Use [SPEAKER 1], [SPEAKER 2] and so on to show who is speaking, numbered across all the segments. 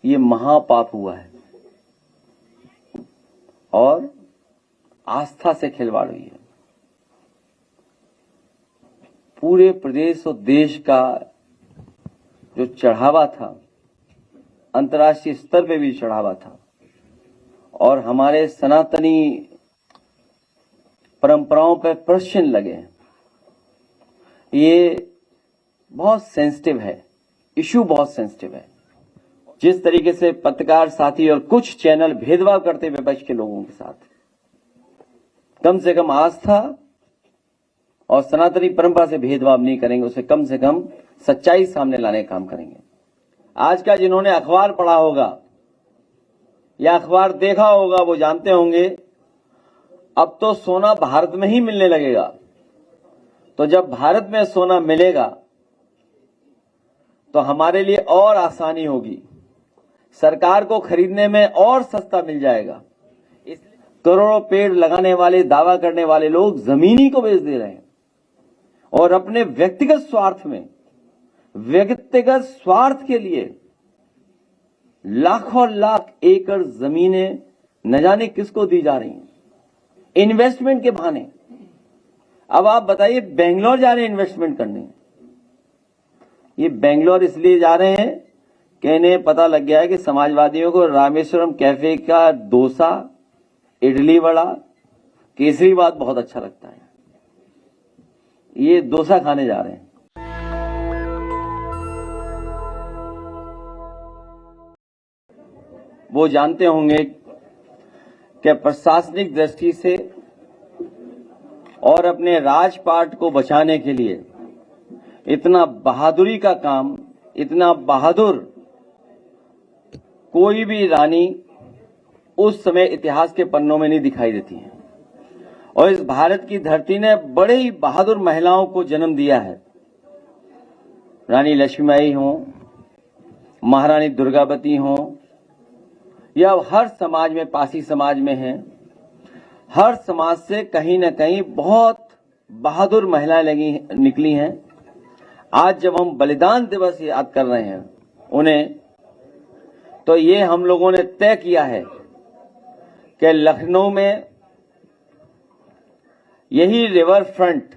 [SPEAKER 1] ये महापाप हुआ है और आस्था से खिलवाड़ हुई है। पूरे प्रदेश और देश का जो चढ़ावा था, अंतर्राष्ट्रीय स्तर पे भी चढ़ावा था और हमारे सनातनी परंपराओं पर प्रश्न लगे हैं। ये बहुत सेंसिटिव है, इशू बहुत सेंसिटिव है। जिस तरीके से पत्रकार साथी और कुछ चैनल भेदभाव करते हैं विपक्ष के लोगों के साथ, कम से कम आस्था और सनातनी परंपरा से भेदभाव नहीं करेंगे, उसे कम से कम सच्चाई सामने लाने का काम करेंगे। आज का जिन्होंने अखबार पढ़ा होगा या अखबार देखा होगा वो जानते होंगे अब तो सोना भारत में ही मिलने लगेगा। तो जब भारत में सोना मिलेगा तो हमारे लिए और आसानी होगी, सरकार को खरीदने में और सस्ता मिल जाएगा। करोड़ों पेड़ लगाने वाले, दावा करने वाले लोग जमीनी को बेच दे रहे हैं और अपने व्यक्तिगत स्वार्थ के लिए लाखों लाख एकड़ जमीनें न जाने किसको दी जा रही हैं, इन्वेस्टमेंट के बहाने। अब आप बताइए, बेंगलोर जा रहे हैं इन्वेस्टमेंट करने। ये बेंगलोर इसलिए जा रहे हैं कि इन्हें पता लग गया है कि समाजवादियों को रामेश्वरम कैफे का डोसा, इडली वड़ा, केसरी बात बहुत अच्छा लगता है। ये डोसा खाने जा रहे हैं। वो जानते होंगे कि प्रशासनिक दृष्टि से और अपने राजपाट को बचाने के लिए इतना बहादुरी का काम, इतना बहादुर कोई भी रानी उस समय इतिहास के पन्नों में नहीं दिखाई देती है। और इस भारत की धरती ने बड़े ही बहादुर महिलाओं को जन्म दिया है। रानी लक्ष्मीबाई हो, महारानी दुर्गावती हो, या हर समाज में, पासी समाज में है, हर समाज से कहीं न कहीं बहुत बहादुर महिलाएं निकली हैं। आज जब हम बलिदान दिवस याद कर रहे हैं उन्हें, तो ये हम लोगों ने तय किया है कि लखनऊ में यही रिवर फ्रंट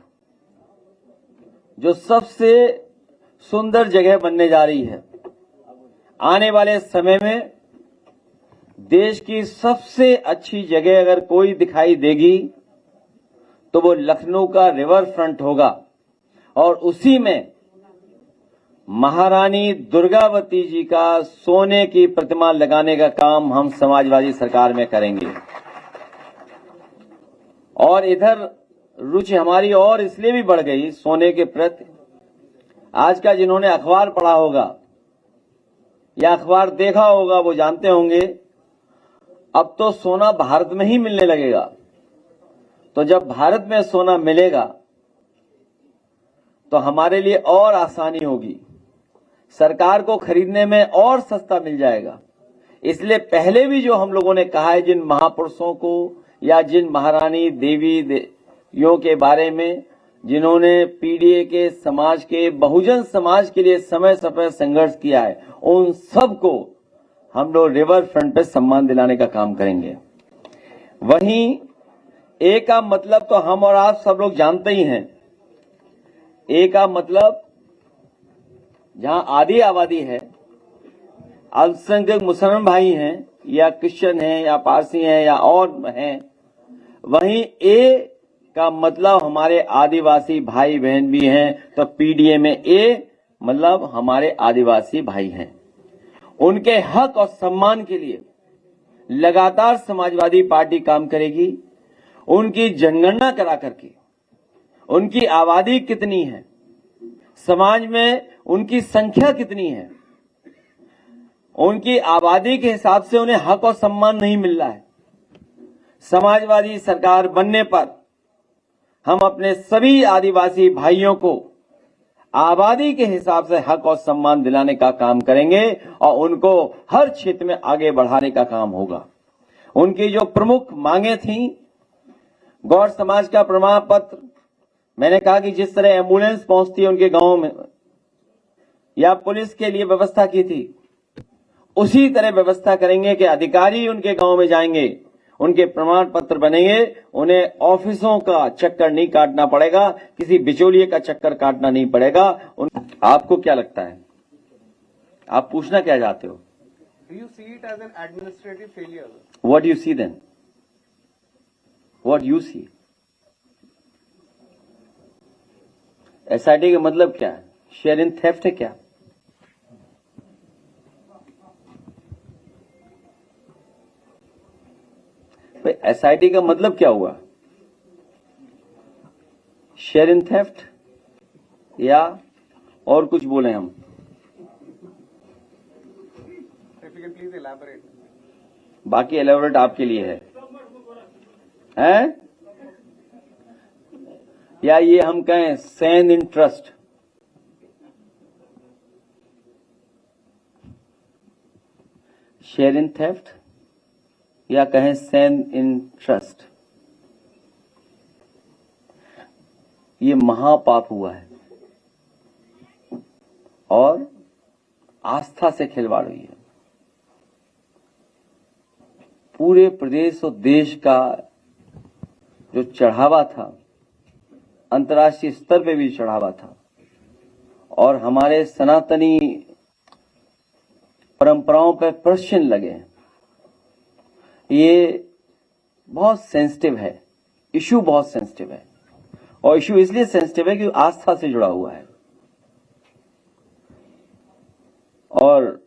[SPEAKER 1] जो सबसे सुंदर जगह बनने जा रही है, आने वाले समय में देश की सबसे अच्छी जगह अगर कोई दिखाई देगी तो वो लखनऊ का रिवर फ्रंट होगा और उसी में महारानी दुर्गावती जी का सोने की प्रतिमा लगाने का काम हम समाजवादी सरकार में करेंगे। और इधर रुचि हमारी और इसलिए भी बढ़ गई सोने के प्रति। आज का जिन्होंने अखबार पढ़ा होगा या अखबार देखा होगा वो जानते होंगे अब तो सोना भारत में ही मिलने लगेगा। तो जब भारत में सोना मिलेगा तो हमारे लिए और आसानी होगी, सरकार को खरीदने में और सस्ता मिल जाएगा। इसलिए पहले भी जो हम लोगों ने कहा है, जिन महापुरुषों को या जिन महारानी देवियों के बारे में जिन्होंने पीडीए के समाज के, बहुजन समाज के लिए समय समय संघर्ष किया है, उन सबको हम लोग रिवर फ्रंट पे सम्मान दिलाने का काम करेंगे। वहीं ए का मतलब तो हम और आप सब लोग जानते ही हैं। ए का मतलब जहां आधी आबादी है, अल्पसंख्यक मुसलमान भाई हैं या क्रिश्चियन हैं या पारसी हैं या और हैं, वहीं ए का मतलब हमारे आदिवासी भाई बहन भी हैं। तो पीडीए में ए मतलब हमारे आदिवासी भाई हैं। उनके हक और सम्मान के लिए लगातार समाजवादी पार्टी काम करेगी। उनकी जनगणना करा करके उनकी आबादी कितनी है, समाज में उनकी संख्या कितनी है, उनकी आबादी के हिसाब से उन्हें हक और सम्मान नहीं मिल रहा है। समाजवादी सरकार बनने पर हम अपने सभी आदिवासी भाइयों को आबादी के हिसाब से हक और सम्मान दिलाने का काम करेंगे और उनको हर क्षेत्र में आगे बढ़ाने का काम होगा। उनकी जो प्रमुख मांगे थीं, गौड़ समाज का प्रमाण पत्र, मैंने कहा कि जिस तरह एम्बुलेंस पहुंचती है उनके गांवों में या पुलिस के लिए व्यवस्था की थी, उसी तरह व्यवस्था करेंगे कि अधिकारी उनके गांव में जाएंगे, उनके प्रमाण पत्र बनेंगे, उन्हें ऑफिसों का चक्कर नहीं काटना पड़ेगा, किसी बिचौलिए का चक्कर काटना नहीं पड़ेगा। आपको क्या लगता है? आप पूछना क्या चाहते हो?
[SPEAKER 2] Do you see it as an administrative failure?
[SPEAKER 1] What do you see then? What you see? SIT का मतलब क्या है? शेयर इन थेफ्ट है क्या? भाई SIT का मतलब क्या हुआ? शेयर इन थेफ्ट या और कुछ बोले हम?
[SPEAKER 2] If you can please elaborate.
[SPEAKER 1] बाकी एलेबोरेट आपके लिए है, हैं? या ये हम कहें sin in trust? Share in theft या कहें सैन इन ट्रस्ट? ये महापाप हुआ है और आस्था से खिलवाड़ हुई है। पूरे प्रदेश और देश का जो चढ़ावा था, अंतर्राष्ट्रीय स्तर पे भी चढ़ावा था, और हमारे सनातनी परंपराओं पर प्रश्न लगे। ये बहुत सेंसिटिव है, इशू बहुत सेंसिटिव है, और इशू इसलिए सेंसिटिव है कि आस्था से जुड़ा हुआ है। और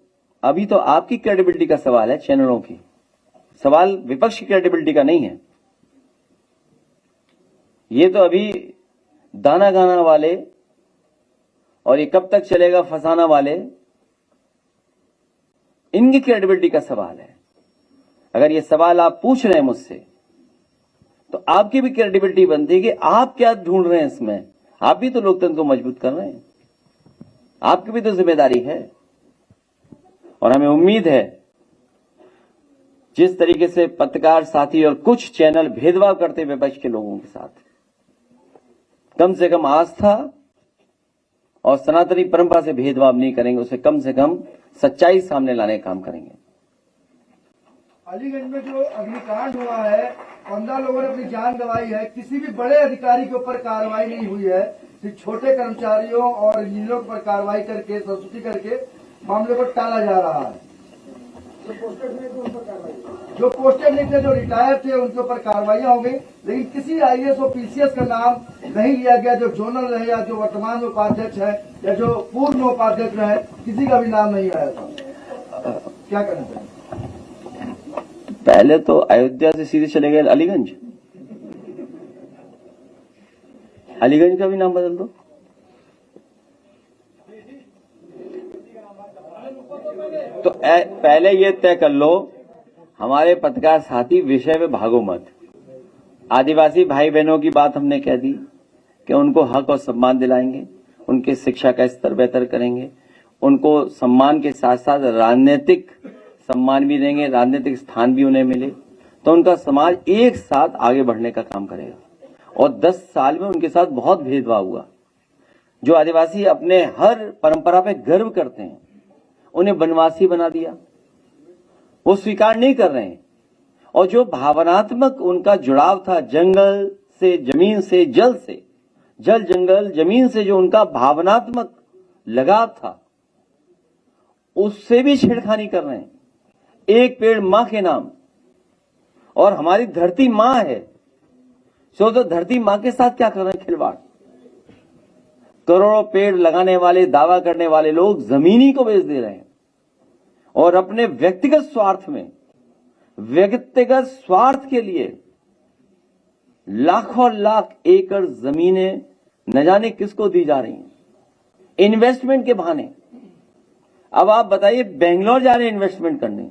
[SPEAKER 1] अभी तो आपकी क्रेडिबिलिटी का सवाल है, चैनलों की। सवाल विपक्ष की क्रेडिबिलिटी का नहीं है। ये तो अभी दाना गाना वाले और ये कब तक चलेगा फसाना वाले, इनकी क्रेडिबिलिटी का सवाल है। अगर ये सवाल आप पूछ रहे हैं मुझसे, तो आपकी भी क्रेडिबिलिटी बनती है कि आप क्या ढूंढ रहे हैं इसमें। आप भी तो लोकतंत्र को मजबूत कर रहे हैं, आपकी भी तो जिम्मेदारी है। और हमें उम्मीद है जिस तरीके से पत्रकार साथी और कुछ चैनल भेदभाव करते हैं विपक्ष के लोगों के साथ, कम से कम आस्था और सनातनी परंपरा से भेदभाव नहीं करेंगे, उसे कम से कम सच्चाई सामने लाने का काम करेंगे।
[SPEAKER 3] अलीगंज में जो अग्निकांड हुआ है, 15 लोगों ने अपनी जान गंवाई है, किसी भी बड़े अधिकारी के ऊपर कार्रवाई नहीं हुई है। सिर्फ छोटे कर्मचारियों और इंजीनियरों पर कार्रवाई करके, संस्तुति करके मामले को टाला जा रहा है। जो पोस्टेड नहीं थे, जो रिटायर थे, उनके ऊपर कार्रवाइयां हो गई, लेकिन किसी IAS और PCS का नाम नहीं लिया गया। जो जोनल रहे या जो वर्तमान में उपाध्यक्ष है या जो पूर्व में उपाध्यक्ष रहे, किसी का भी नाम नहीं आया था। क्या करना चाहिए?
[SPEAKER 1] पहले तो अयोध्या से सीधे चले गए अलीगंज। अलीगंज का भी नाम बदल दो। तो पहले ये तय कर लो, हमारे पत्रकार साथी विषय में भागो मत। आदिवासी भाई बहनों की बात हमने कह दी कि उनको हक और सम्मान दिलाएंगे, उनके शिक्षा का स्तर बेहतर करेंगे, उनको सम्मान के साथ साथ राजनीतिक सम्मान भी देंगे, राजनीतिक स्थान भी उन्हें मिले, तो उनका समाज एक साथ आगे बढ़ने का काम करेगा। और 10 साल में उनके साथ बहुत भेदभाव हुआ। जो आदिवासी अपने हर परंपरा पे गर्व करते हैं, उन्हें बनवासी बना दिया, वो स्वीकार नहीं कर रहे हैं। और जो भावनात्मक उनका जुड़ाव था जंगल से, जमीन से, जल से, जल जंगल जमीन से जो उनका भावनात्मक लगाव था, उससे भी छेड़खानी कर रहे हैं। एक पेड़ मां के नाम, और हमारी धरती मां है, तो धरती मां के साथ क्या कर रहे हैं खिलवाड़। करोड़ों पेड़ लगाने वाले, दावा करने वाले लोग जमीनी को बेच दे रहे हैं, और अपने व्यक्तिगत स्वार्थ के लिए लाखों लाख एकड़ जमीनें न जाने किसको दी जा रही हैं, इन्वेस्टमेंट के बहाने। अब आप बताइए, बेंगलोर जा रहे हैं इन्वेस्टमेंट करने।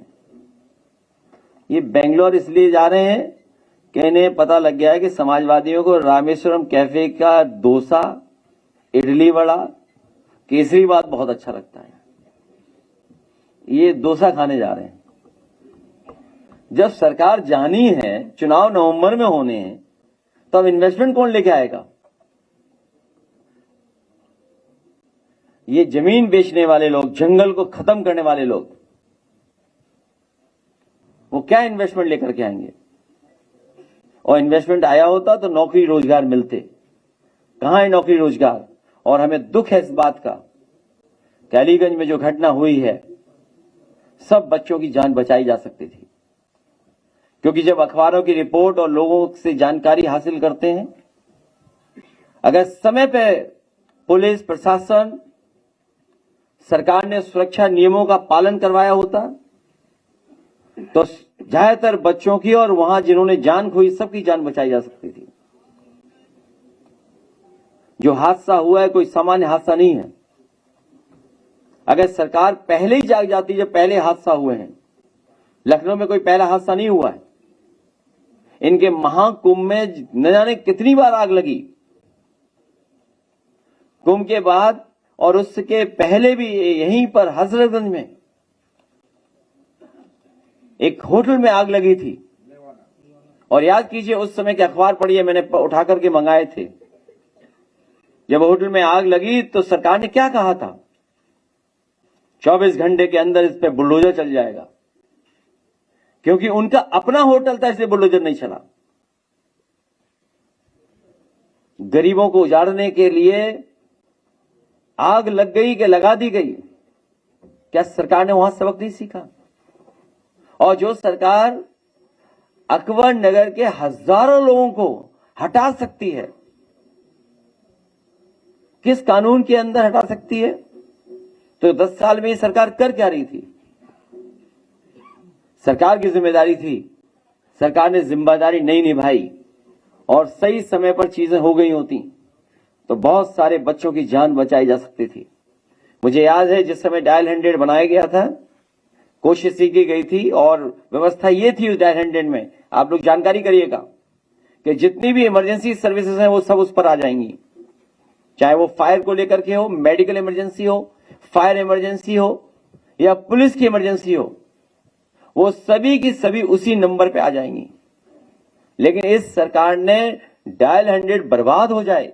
[SPEAKER 1] ये बेंगलोर इसलिए जा रहे हैं कि इन्हें पता लग गया है कि समाजवादियों को रामेश्वरम कैफे का डोसा, इडली वड़ा, केसरी बात बहुत अच्छा लगता है। ये डोसा खाने जा रहे हैं। जब सरकार जानी है, चुनाव नवंबर में होने हैं, तो अब इन्वेस्टमेंट कौन लेके आएगा? ये जमीन बेचने वाले लोग, जंगल को खत्म करने वाले लोग, वो क्या इन्वेस्टमेंट लेकर के आएंगे? और इन्वेस्टमेंट आया होता तो नौकरी रोजगार मिलते, कहां है नौकरी रोजगार? और हमें दुख है इस बात का कि अलीगंज में जो घटना हुई है, सब बच्चों की जान बचाई जा सकती थी, क्योंकि जब अखबारों की रिपोर्ट और लोगों से जानकारी हासिल करते हैं, अगर समय पे पुलिस प्रशासन सरकार ने सुरक्षा नियमों का पालन करवाया होता तो ज्यादातर बच्चों की और वहां जिन्होंने जान खोई सबकी जान बचाई जा सकती थी। जो हादसा हुआ है कोई सामान्य हादसा नहीं है। अगर सरकार पहले ही जाग जाती, जब पहले हादसा हुए हैं, लखनऊ में कोई पहला हादसा नहीं हुआ है, इनके महाकुंभ में न जाने कितनी बार आग लगी, कुंभ के बाद और उसके पहले भी यहीं पर हजरतगंज में एक होटल में आग लगी थी। और याद कीजिए उस समय के अखबार पढ़िए, मैंने उठा करके मंगाए थे। जब होटल में आग लगी तो सरकार ने क्या कहा था? 24 घंटे के अंदर इस पे बुलडोजर चल जाएगा, क्योंकि उनका अपना होटल था, इसलिए बुलडोजर नहीं चला। गरीबों को उजाड़ने के लिए आग लग गई कि लगा दी गई? क्या सरकार ने वहां सबक नहीं सीखा? और जो सरकार अकबर नगर के हजारों लोगों को हटा सकती है, किस कानून के अंदर हटा सकती है? तो 10 साल में ये सरकार कर क्या रही थी? सरकार की जिम्मेदारी थी, सरकार ने जिम्मेदारी नहीं निभाई और सही समय पर चीजें हो गई होती तो बहुत सारे बच्चों की जान बचाई जा सकती थी। मुझे याद है जिस समय डायल 100 बनाया गया था, कोशिश की गई थी और व्यवस्था ये थी उस डायल 100 में, आप लोग जानकारी करिएगा कि जितनी भी इमरजेंसी सर्विसेज हैं वो सब उस पर आ जाएंगी, चाहे वो फायर को लेकर के हो, मेडिकल इमरजेंसी हो, फायर इमरजेंसी हो या पुलिस की इमरजेंसी हो, वो सभी की सभी उसी नंबर पे आ जाएंगी। लेकिन इस सरकार ने डायल 100 बर्बाद हो जाए,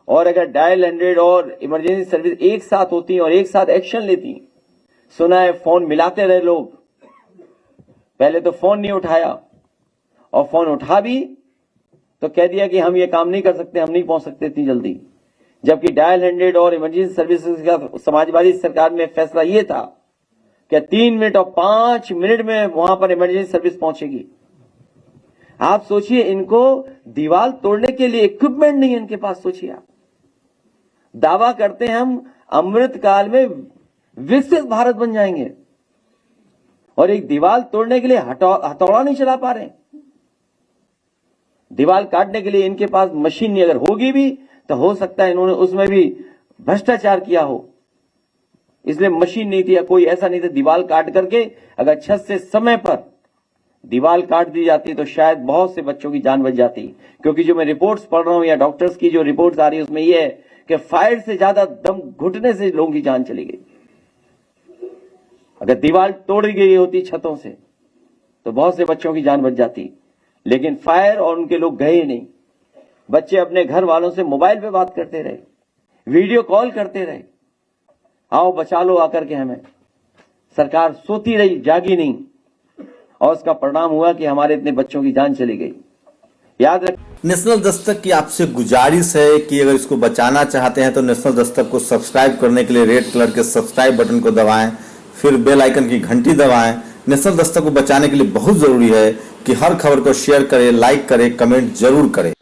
[SPEAKER 1] और अगर डायल 100 और इमरजेंसी सर्विस एक साथ होती और एक साथ एक्शन लेती, सुना है फोन मिलाते रहे लोग, पहले तो फोन नहीं उठाया और फोन उठा भी तो कह दिया कि हम ये काम नहीं कर सकते, हम नहीं पहुंच सकते इतनी जल्दी। जबकि डायल 100 और इमरजेंसी सर्विसेज का समाजवादी सरकार में फैसला ये था कि 3 मिनट और 5 मिनट में वहां पर इमरजेंसी सर्विस पहुंचेगी। आप सोचिए, इनको दीवार तोड़ने के लिए इक्विपमेंट नहीं है इनके पास। सोचिए आप, दावा करते हैं हम अमृत काल में विकसित भारत बन जाएंगे और एक दीवार तोड़ने के लिए हथौड़ा नहीं चला पा रहे। दीवार काटने के लिए इनके पास मशीन नहीं, अगर होगी भी तो हो सकता है इन्होंने उसमें भी भ्रष्टाचार किया हो, इसलिए मशीन नहीं थी या कोई ऐसा नहीं था। दीवार काट करके अगर छत से समय पर दीवार काट दी जाती तो शायद बहुत से बच्चों की जान बच जाती। क्योंकि जो मैं रिपोर्ट्स पढ़ रहा हूं या डॉक्टर्स की जो रिपोर्ट्स आ रही है उसमें यह है कि फायर से ज्यादा दम घुटने से लोगों की जान चली गई। अगर दीवार तोड़ी गई होती छतों से तो बहुत से बच्चों की जान बच जाती, लेकिन फायर और उनके लोग गए नहीं। बच्चे अपने घर वालों से मोबाइल पे बात करते रहे, वीडियो कॉल करते रहे, आओ बचा लो आकर के हमें। सरकार सोती रही, जागी नहीं, और उसका परिणाम हुआ कि हमारे इतने बच्चों की जान चली गई। याद रख,
[SPEAKER 4] नेशनल दस्तक की आपसे गुजारिश है कि अगर इसको बचाना चाहते हैं तो नेशनल दस्तक को सब्सक्राइब करने के लिए रेड कलर के सब्सक्राइब बटन को दबाएं, फिर बेल आइकन की घंटी दबाएं। नेशनल दस्तक को बचाने के लिए बहुत जरूरी है कि हर खबर को शेयर करें, लाइक करें, कमेंट जरूर करें।